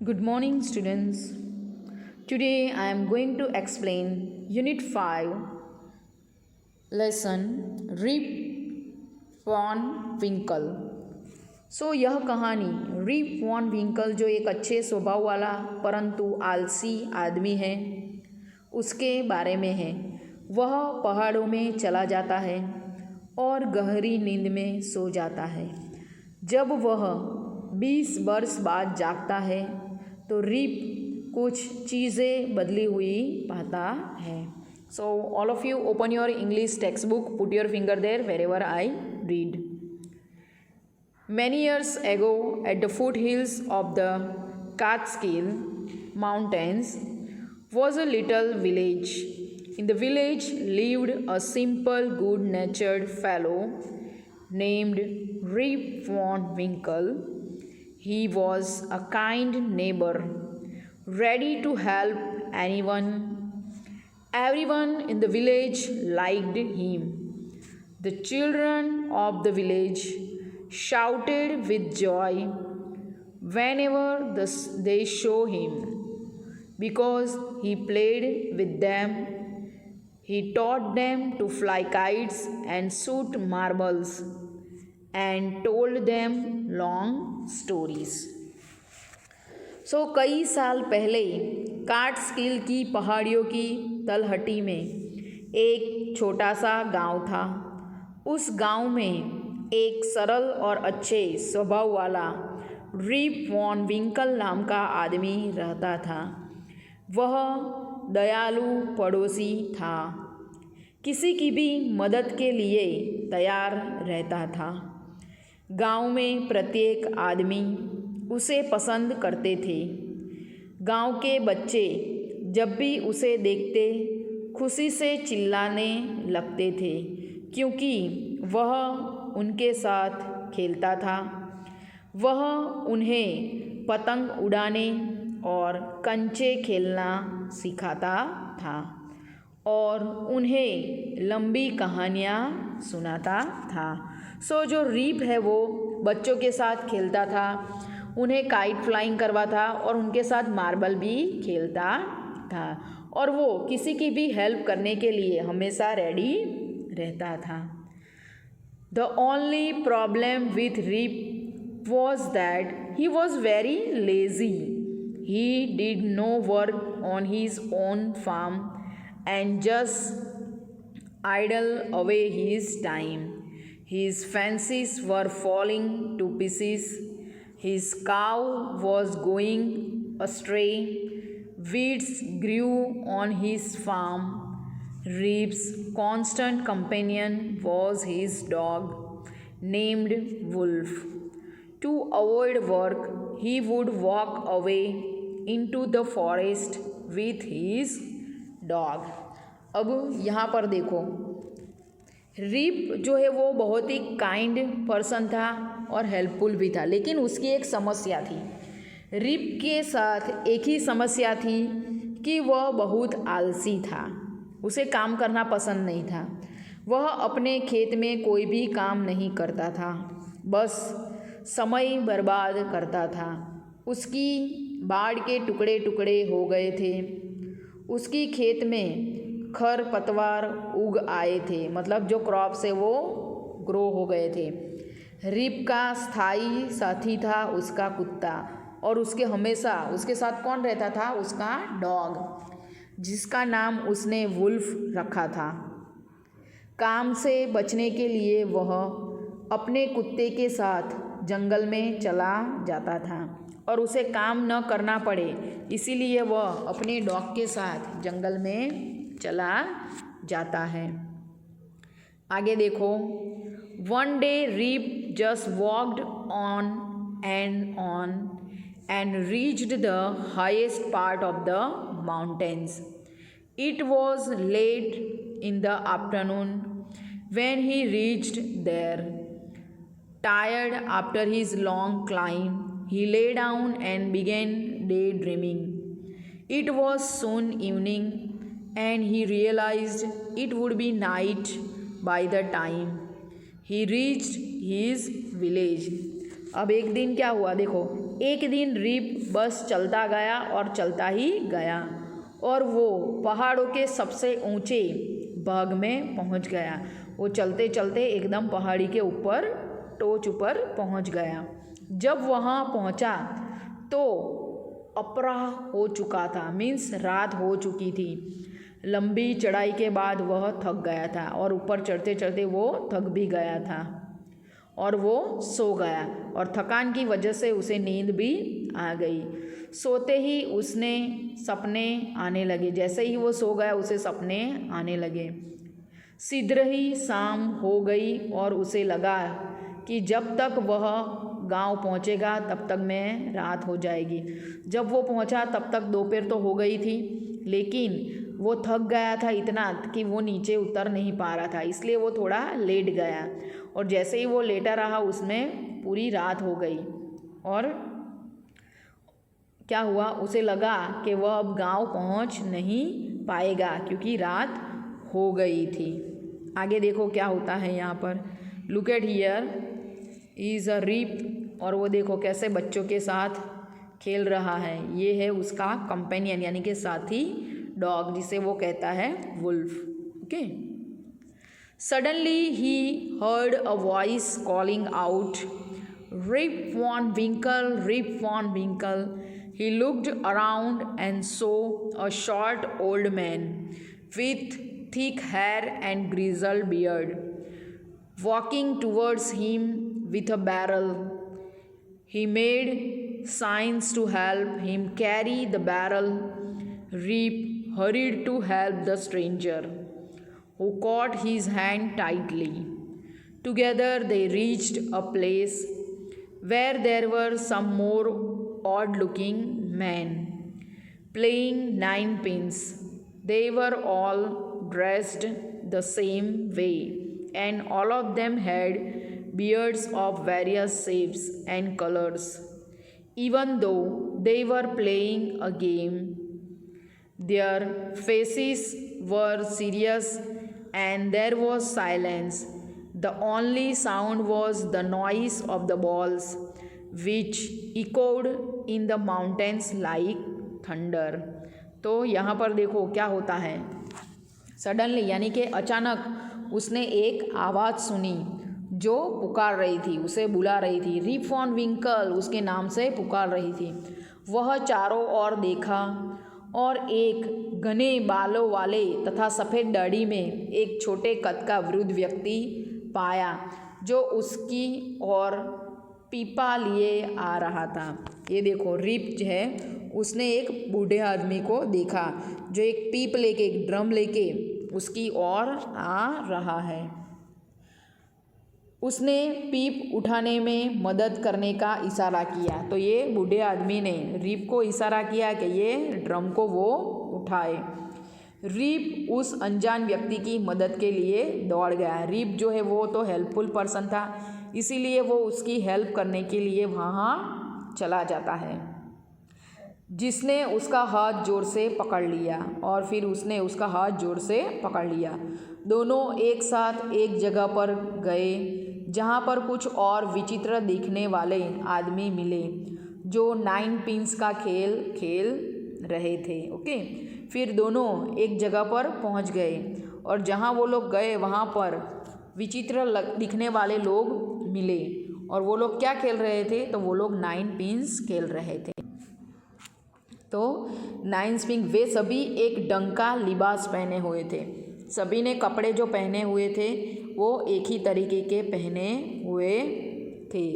Good morning, students. Today I am going to explain Unit 5 lesson Rip Van Winkle. यह कहानी rib Van विंकल जो एक अच्छे स्वभाव वाला परंतु आलसी आदमी है उसके बारे में है। वह पहाड़ों में चला जाता है और गहरी नींद में सो जाता है। जब वह 20 वर्ष बाद जागता है तो रिप कुछ चीज़ें बदली हुई पाता है। So all of you open your English text book, put your finger there wherever I read. Many years ago, at the foothills of the Catskill Mountains, was a little village. In the village lived a simple, good-natured fellow named Rip Van Winkle. He was a kind neighbor, ready to help anyone. Everyone in the village liked him. The children of the village shouted with joy whenever they saw him, because he played with them. He taught them to fly kites and shoot marbles, and told them long stories. कई साल पहले काट्सकिल की पहाड़ियों की तलहटी में एक छोटा सा गांव था। उस गांव में एक सरल और अच्छे स्वभाव वाला रिप वॉन विंकल नाम का आदमी रहता था। वह दयालु पड़ोसी था, किसी की भी मदद के लिए तैयार रहता था। गांव में प्रत्येक आदमी उसे पसंद करते थे। गांव के बच्चे जब भी उसे देखते खुशी से चिल्लाने लगते थे, क्योंकि वह उनके साथ खेलता था। वह उन्हें पतंग उड़ाने और कंचे खेलना सिखाता था और उन्हें लंबी कहानियाँ सुनाता था। जो रीप है वो बच्चों के साथ खेलता था, उन्हें काइट फ्लाइंग करवाता और उनके साथ मार्बल भी खेलता था और वो किसी की भी हेल्प करने के लिए हमेशा रेडी रहता था। The only problem with Rip was that he was very lazy. He did no work on his own farm and just idled away his time. His fences were falling to pieces. His cow was going astray. Weeds grew on his farm. Rip's constant companion was his dog, named Wolf. To avoid work, he would walk away into the forest with his dog. अब यहाँ पर देखो, rib जो है वो बहुत ही kind person था और हेल्पफुल भी था, लेकिन उसकी एक समस्या थी। रिप के साथ एक ही समस्या थी कि वह बहुत आलसी था। उसे काम करना पसंद नहीं था। वह अपने खेत में कोई भी काम नहीं करता था, बस समय बर्बाद करता था। उसकी बाड़ के टुकड़े टुकड़े हो गए थे। उसकी खेत में खर पतवार उग आए थे, मतलब जो क्रॉप से वो ग्रो हो गए थे। रिप का स्थायी साथी था उसका कुत्ता, और उसके साथ कौन रहता था? उसका डॉग, जिसका नाम उसने वुल्फ रखा था। काम से बचने के लिए वह अपने कुत्ते के साथ जंगल में चला जाता था और उसे काम न करना पड़े, इसीलिए वह अपने डॉग के साथ जंगल में चला जाता है। आगे देखो, one day Rip just walked on and reached the highest part of the mountains. It was late in the afternoon when he reached there. Tired after his long climb, he lay down and began daydreaming. It was soon evening, and he realized it would be night by the time he reached his village. अब एक दिन क्या हुआ देखो, एक दिन reap बस चलता गया और चलता ही गया और वो पहाड़ों के सबसे ऊंचे भाग में पहुंच गया। वो चलते चलते एकदम पहाड़ी के ऊपर टोच ऊपर पहुंच गया। जब वहाँ पहुँचा तो अपराह हो चुका था, मीन्स रात हो चुकी थी। लंबी चढ़ाई के बाद वह थक गया था और ऊपर चढ़ते चढ़ते वो थक भी गया था और वो सो गया और थकान की वजह से उसे नींद भी आ गई। सोते ही उसने सपने आने लगे। जैसे ही वो सो गया उसे सपने आने लगे। शीघ्र ही शाम हो गई और उसे लगा कि जब तक वह गांव पहुंचेगा तब तक में रात हो जाएगी। जब वो पहुंचा तब तक दोपहर तो हो गई थी, लेकिन वो थक गया था इतना कि वो नीचे उतर नहीं पा रहा था, इसलिए वो थोड़ा लेट गया और जैसे ही वो लेटा रहा उसमें पूरी रात हो गई। और क्या हुआ, उसे लगा कि वह अब गांव पहुंच नहीं पाएगा क्योंकि रात हो गई थी। आगे देखो क्या होता है यहाँ पर। Look at here is a Rip, और वो देखो कैसे बच्चों के साथ खेल रहा है। ये है उसका कंपेनियन यानी कि साथी डॉग, जिसे वो कहता है wolf. Okay. Suddenly he heard a voice calling out, Rip Van Winkle, Rip Van Winkle. He looked around and saw a short old man with thick hair and grizzled beard walking towards him with a barrel. He made signs to help him carry the barrel. Rip hurried to help the stranger, who caught his hand tightly. Together they reached a place where there were some more odd-looking men playing ninepins. They were all dressed the same way, and all of them had beards of various shapes and colors. Even though they were playing a game, their faces were serious and there was silence. The only sound was the noise of the balls, which echoed in the mountains like thunder. तो यहाँ पर देखो क्या होता है। Suddenly यानी कि अचानक उसने एक आवाज़ सुनी जो पुकार रही थी, उसे बुला रही थी। रिप वॉन विंकल उसके नाम से पुकार रही थी। वह चारों ओर देखा और एक घने बालों वाले तथा सफ़ेद दाढ़ी में एक छोटे कद का वृद्ध व्यक्ति पाया जो उसकी ओर पीपा लिए आ रहा था। ये देखो रिप जो है उसने एक बूढ़े आदमी को देखा जो एक पीप लेके, एक ड्रम लेके उसकी ओर आ रहा है। उसने पीप उठाने में मदद करने का इशारा किया। तो ये बूढ़े आदमी ने रिप को इशारा किया कि ये ड्रम को वो उठाए। रिप उस अनजान व्यक्ति की मदद के लिए दौड़ गया। रिप जो है वो तो हेल्पफुल पर्सन था, इसीलिए वो उसकी हेल्प करने के लिए वहाँ चला जाता है। जिसने उसका हाथ जोर से पकड़ लिया और फिर उसने उसका हाथ जोर से पकड़ लिया। दोनों एक साथ एक जगह पर गए जहाँ पर कुछ और विचित्र दिखने वाले आदमी मिले जो नाइन पिंस का खेल खेल रहे थे। ओके, फिर दोनों एक जगह पर पहुँच गए और जहाँ वो लोग गए वहाँ पर विचित्र दिखने वाले लोग मिले। और वो लोग क्या खेल रहे थे, तो वो लोग नाइन पिंस खेल रहे थे। तो नाइन पिंस वे सभी एक ढंग का लिबास पहने हुए थे। सभी ने कपड़े जो पहने हुए थे वो एक ही तरीके के पहने हुए थे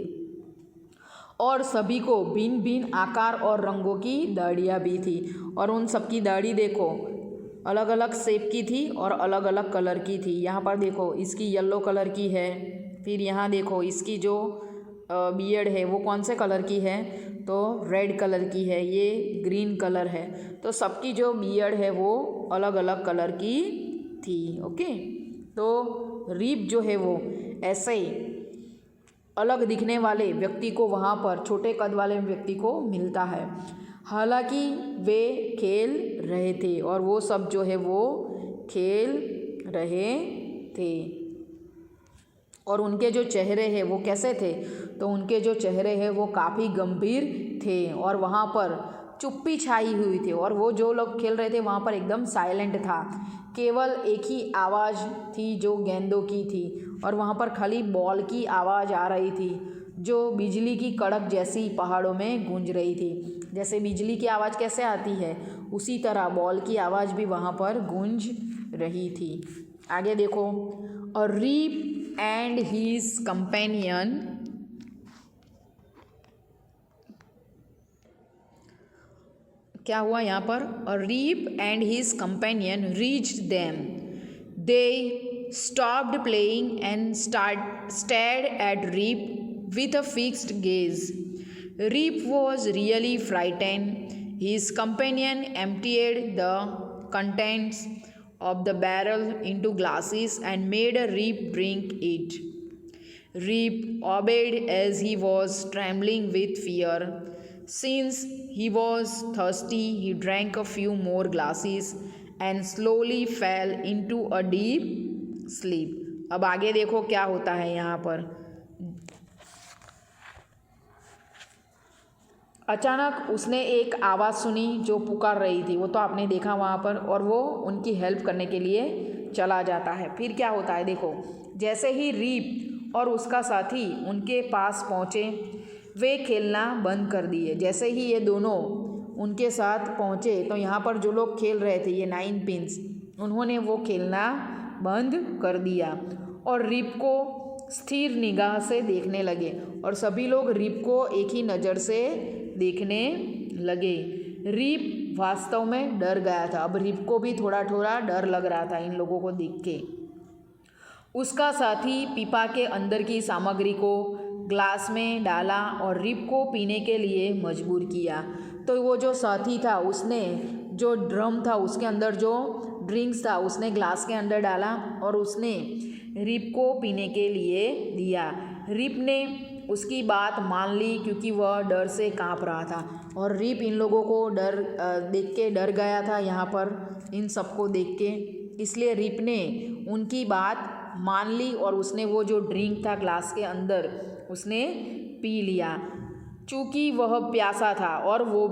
और सभी को भिन्न भिन्न आकार और रंगों की दाढ़ियाँ भी थी। और उन सबकी दाढ़ी देखो अलग अलग शेप की थी और अलग अलग कलर की थी। यहाँ पर देखो इसकी येलो कलर की है, फिर यहाँ देखो इसकी जो बियर्ड है वो कौन से कलर की है, तो रेड कलर की है, ये ग्रीन कलर है। तो सबकी जो बियर्ड है वो अलग अलग कलर की थी। ओके, तो रिप जो है वो ऐसे ही अलग दिखने वाले व्यक्ति को वहाँ पर छोटे कद वाले व्यक्ति को मिलता है। हालांकि वे खेल रहे थे और वो सब जो है वो खेल रहे थे और उनके जो चेहरे हैं वो कैसे थे, तो उनके जो चेहरे हैं वो काफ़ी गंभीर थे और वहाँ पर चुप्पी छाई हुई थी और वो जो लोग खेल रहे थे वहाँ पर एकदम साइलेंट था। केवल एक ही आवाज़ थी जो गेंदों की थी और वहाँ पर खाली बॉल की आवाज़ आ रही थी जो बिजली की कड़क जैसी पहाड़ों में गूंज रही थी। जैसे बिजली की आवाज़ कैसे आती है उसी तरह बॉल की आवाज़ भी वहाँ पर गूंज रही थी। आगे देखो, a Reap and his companion, क्या हुआ यहाँ पर, a Reap and his companion reached them, they stopped playing and stared at Reap with a fixed gaze. Reap was really frightened. His companion emptied the contents of the barrel into glasses and made Reap drink it. Reap obeyed as he was trembling with fear. Since he was thirsty, he drank a few more glasses and slowly fell into a deep sleep. अब आगे देखो क्या होता है यहाँ पर। अचानक उसने एक आवाज़ सुनी जो पुकार रही थी, वो तो आपने देखा वहाँ पर, और वो उनकी हेल्प करने के लिए चला जाता है। फिर क्या होता है देखो, जैसे ही रीप और उसका साथी उनके पास पहुँचे वे खेलना बंद कर दिए। जैसे ही ये दोनों उनके साथ पहुँचे तो यहाँ पर जो लोग खेल रहे थे ये 9 पिंस, उन्होंने वो खेलना बंद कर दिया और रीप को स्थिर निगाह से देखने लगे और सभी लोग रीप को एक ही नज़र से देखने लगे। रीप वास्तव में डर गया था। अब रीप को भी थोड़ा थोड़ा डर लग रहा था इन लोगों को देख के। उसका साथी पीपा के अंदर की सामग्री को ग्लास में डाला और रीप को पीने के लिए मजबूर किया। तो वो जो साथी था उसने जो ड्रम था उसके अंदर जो ड्रिंक्स था उसने ग्लास के अंदर डाला और उसने रीप को पीने के लिए दिया। रीप ने उसकी बात मान ली क्योंकि वह डर से कांप रहा था और रीप इन लोगों को देख के डर गया था यहाँ पर इन सबको देख के, इसलिए रीप ने उनकी बात मान ली और उसने वो जो ड्रिंक था ग्लास के अंदर उसने पी लिया। चूँकि वह प्यासा था और वो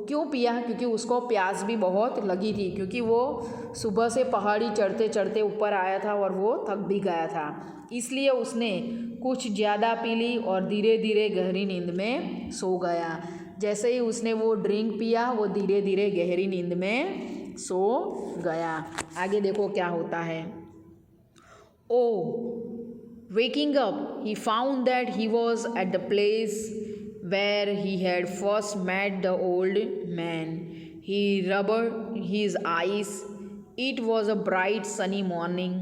क्यों पिया, क्योंकि उसको प्यास भी बहुत लगी थी, क्योंकि वो सुबह से पहाड़ी चढ़ते चढ़ते ऊपर आया था और वो थक भी गया था, इसलिए उसने कुछ ज़्यादा पी ली और धीरे धीरे गहरी नींद में सो गया। जैसे ही उसने वो ड्रिंक पिया वो धीरे धीरे गहरी नींद में सो गया। आगे देखो क्या होता है। ओ waking up, he found that he was at the place where he had first met the old man. He rubbed his eyes. It was a bright sunny morning.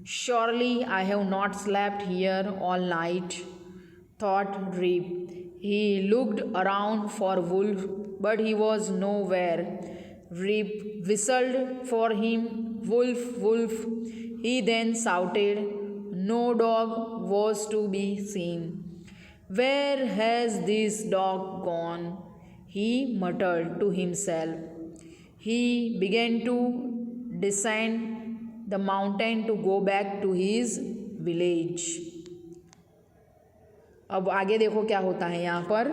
Surely I have not slept here all night, thought Reap. He looked around for Wolf, but he was nowhere. Reap whistled for him, "Wolf, Wolf." He then shouted. No dog was to be seen. "Where has this dog gone?" he muttered to himself. He began to descend the mountain to go back to his village. अब आगे देखो क्या होता है यहाँ पर।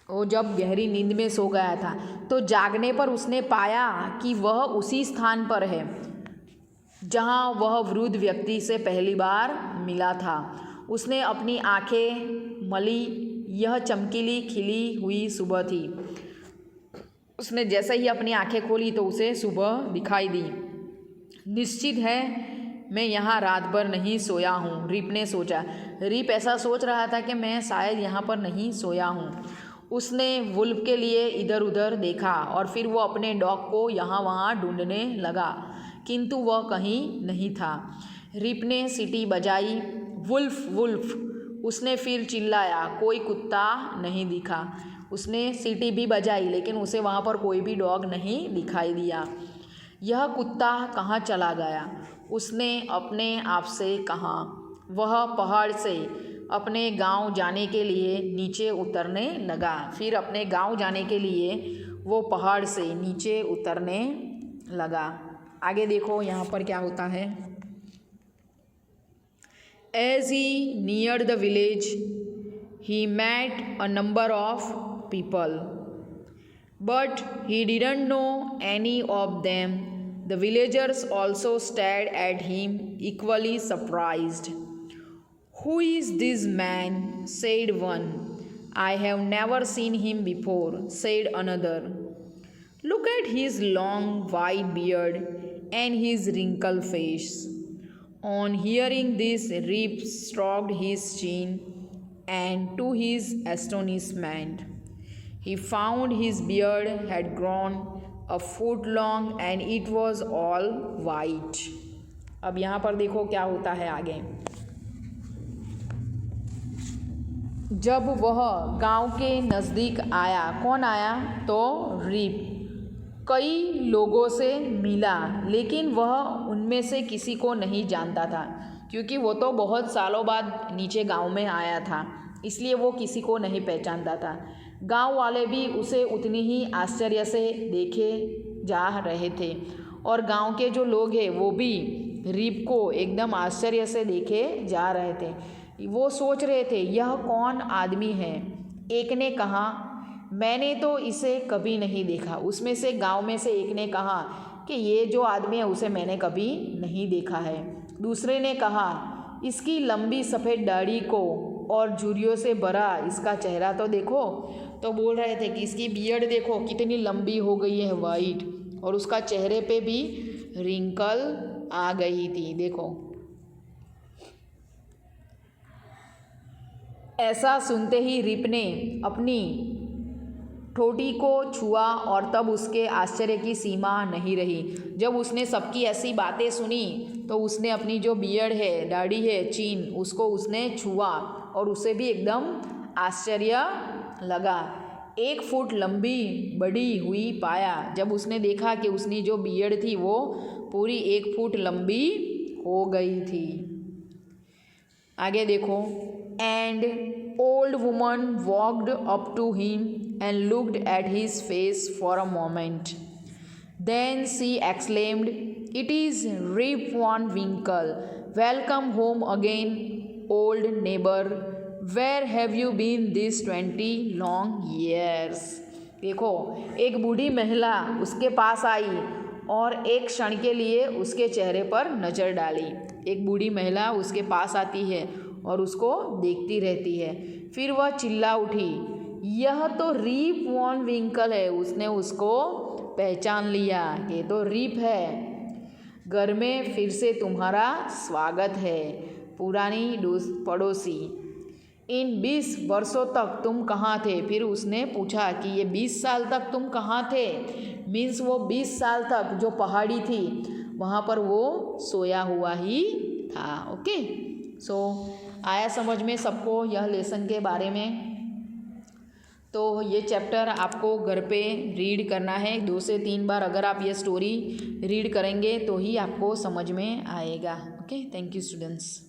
वो जब गहरी नींद में सो गया था तो जागने पर उसने पाया कि वह उसी स्थान पर है जहाँ वह वृद्ध व्यक्ति से पहली बार मिला था। उसने अपनी आंखें मली, यह चमकीली खिली हुई सुबह थी। उसने जैसे ही अपनी आंखें खोली तो उसे सुबह दिखाई दी। निश्चित है मैं यहाँ रात भर नहीं सोया हूँ, रीप ने सोचा। रीप ऐसा सोच रहा था कि मैं शायद यहाँ पर नहीं सोया हूँ। उसने वुल्फ के लिए इधर उधर देखा और फिर वो अपने डॉग को यहाँ वहाँ ढूंढने लगा, किंतु वह कहीं नहीं था। रीप ने सीटी बजाई, वुल्फ वुल्फ। उसने फिर चिल्लाया, कोई कुत्ता नहीं दिखा। उसने सीटी भी बजाई लेकिन उसे वहाँ पर कोई भी डॉग नहीं दिखाई दिया। यह कुत्ता कहाँ चला गया, उसने अपने आप से कहा। वह पहाड़ से अपने गांव जाने के लिए नीचे उतरने लगा। फिर अपने गांव जाने के लिए वो पहाड़ से नीचे उतरने लगा। आगे देखो यहाँ पर क्या होता है। As he neared the village, he met a number of people, but he didn't know any of them. The villagers also stared at him, equally surprised. "Who is this man?" said one. "I have never seen him before," said another. "Look at his long white beard and his wrinkled face." On hearing this, Rip stroked his chin, and to his astonishment, he found his beard had grown a foot long and it was all white. अब यहाँ पर देखो क्या होता है आगे। जब वह गांव के नज़दीक आया, कौन आया? तो रिप कई लोगों से मिला, लेकिन वह उनमें से किसी को नहीं जानता था, क्योंकि वो तो बहुत सालों बाद नीचे गांव में आया था, इसलिए वो किसी को नहीं पहचानता था। गांव वाले भी उसे उतनी ही आश्चर्य से देखे जा रहे थे और गांव के जो लोग हैं वो भी रिप को एकदम आश्चर्य से देखे जा रहे थे। वो सोच रहे थे यह कौन आदमी है। एक ने कहा, मैंने तो इसे कभी नहीं देखा। उसमें से गांव में से एक ने कहा कि ये जो आदमी है उसे मैंने कभी नहीं देखा है। दूसरे ने कहा, इसकी लंबी सफ़ेद दाढ़ी को और झुर्रियों से भरा इसका चेहरा तो देखो। तो बोल रहे थे कि इसकी बियर्ड देखो कितनी लंबी हो गई है, वाइट, और उसका चेहरे पे भी रिंकल आ गई थी, देखो। ऐसा सुनते ही रिप ने अपनी ठोटी को छुआ और तब उसके आश्चर्य की सीमा नहीं रही। जब उसने सबकी ऐसी बातें सुनी तो उसने अपनी जो बियर्ड है, दाढ़ी है, चीन, उसको उसने छुआ और उसे भी एकदम आश्चर्य लगा। 1 फुट लंबी बड़ी हुई पाया। जब उसने देखा कि उसकी जो बियर्ड थी वो पूरी 1 फुट लंबी हो गई थी। आगे देखो। And old woman walked up to him and looked at his face for a moment. Then she exclaimed, "It is Rip Van Winkle. Welcome home again, old neighbor. Where have you been these 20 long years?" देखो, एक बूढ़ी महिला उसके पास आई और एक क्षण के लिए उसके चेहरे पर नज़र डाली। एक बूढ़ी महिला उसके पास आती है और उसको देखती रहती है। फिर वह चिल्ला उठी, यह तो रिप वॉन विंकल है। उसने उसको पहचान लिया, ये तो रिप है। घर में फिर से तुम्हारा स्वागत है, पुरानी पड़ोसी। इन 20 वर्षों तक तुम कहाँ थे? फिर उसने पूछा कि ये 20 साल तक तुम कहाँ थे? मीन्स वो 20 साल तक जो पहाड़ी थी वहाँ पर वो सोया हुआ ही था। ओके, सो आया समझ में सबको यह लेसन के बारे में? तो ये चैप्टर आपको घर पे रीड करना है 2 से 3 बार। अगर आप ये स्टोरी रीड करेंगे तो ही आपको समझ में आएगा। Okay, thank you students.